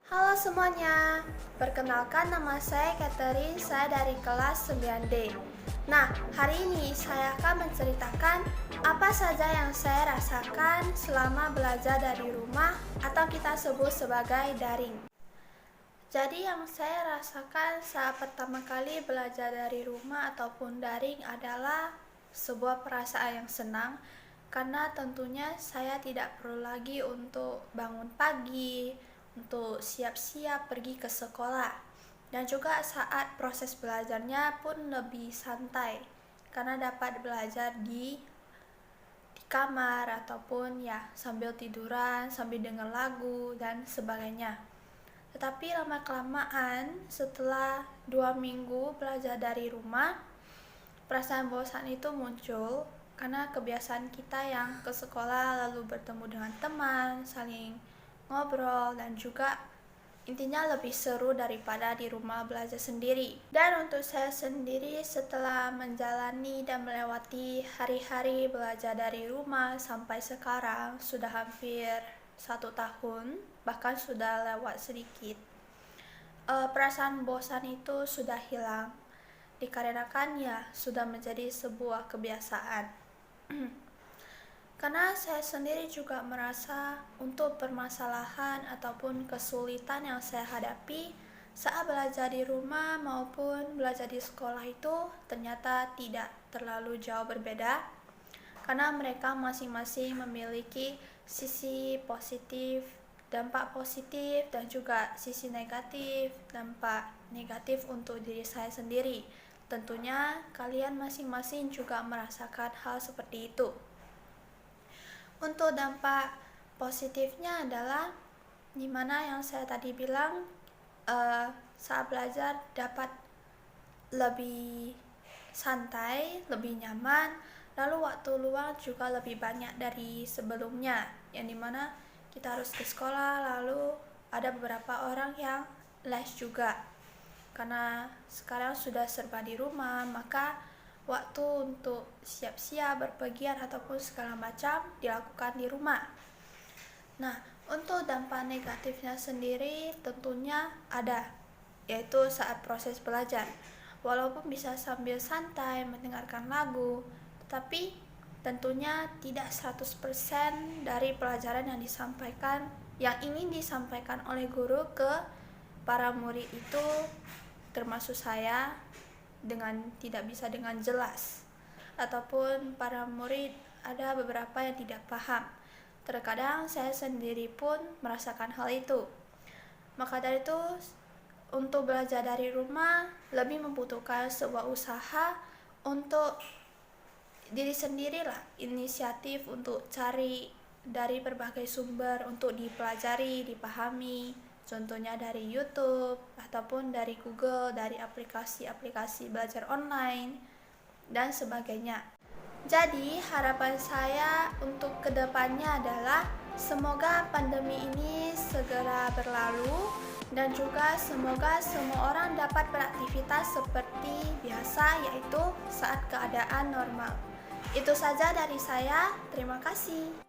Halo semuanya, perkenalkan nama saya Catherine, saya dari kelas 9D. Nah, hari ini saya akan menceritakan apa saja yang saya rasakan selama belajar dari rumah atau kita sebut sebagai daring. Jadi yang saya rasakan saat pertama kali belajar dari rumah ataupun daring adalah sebuah perasaan yang senang karena tentunya saya tidak perlu lagi untuk bangun pagi, untuk siap-siap pergi ke sekolah. Dan juga saat proses belajarnya pun lebih santai karena dapat belajar di kamar ataupun ya sambil tiduran, sambil dengar lagu dan sebagainya. Tetapi lama-kelamaan setelah 2 minggu belajar dari rumah, perasaan bosan itu muncul karena kebiasaan kita yang ke sekolah lalu bertemu dengan teman, saling ngobrol dan juga intinya lebih seru daripada di rumah belajar sendiri. Dan untuk saya sendiri setelah menjalani dan melewati hari-hari belajar dari rumah sampai sekarang sudah hampir 1 tahun, bahkan sudah lewat sedikit. Perasaan bosan itu sudah hilang dikarenakan ya sudah menjadi sebuah kebiasaan. Karena saya sendiri juga merasa untuk permasalahan ataupun kesulitan yang saya hadapi saat belajar di rumah maupun belajar di sekolah itu ternyata tidak terlalu jauh berbeda karena mereka masing-masing memiliki sisi positif, dampak positif dan juga sisi negatif, dampak negatif untuk diri saya sendiri. Tentunya kalian masing-masing juga merasakan hal seperti itu. Untuk dampak positifnya adalah dimana yang saya tadi bilang saat belajar dapat lebih santai, lebih nyaman, lalu waktu luang juga lebih banyak dari sebelumnya, yang dimana kita harus ke sekolah, lalu ada beberapa orang yang les juga. Karena sekarang sudah serba di rumah, maka waktu untuk siap-siap berpergian ataupun segala macam dilakukan di rumah. Nah, untuk dampak negatifnya sendiri tentunya ada, yaitu saat proses belajar. Walaupun bisa sambil santai mendengarkan lagu, tetapi tentunya tidak 100% dari pelajaran yang ingin disampaikan oleh guru ke para murid itu, termasuk saya, tidak bisa dengan jelas. Ataupun para murid ada beberapa yang tidak paham. Terkadang saya sendiri pun merasakan hal itu. Maka dari itu, untuk belajar dari rumah lebih membutuhkan sebuah usaha untuk diri sendiri lah, inisiatif untuk cari dari berbagai sumber untuk dipelajari, dipahami, contohnya dari YouTube ataupun dari Google, dari aplikasi-aplikasi belajar online dan sebagainya. Jadi harapan saya untuk kedepannya adalah semoga pandemi ini segera berlalu dan juga semoga semua orang dapat beraktivitas seperti biasa, yaitu saat keadaan normal. Itu saja dari saya, terima kasih.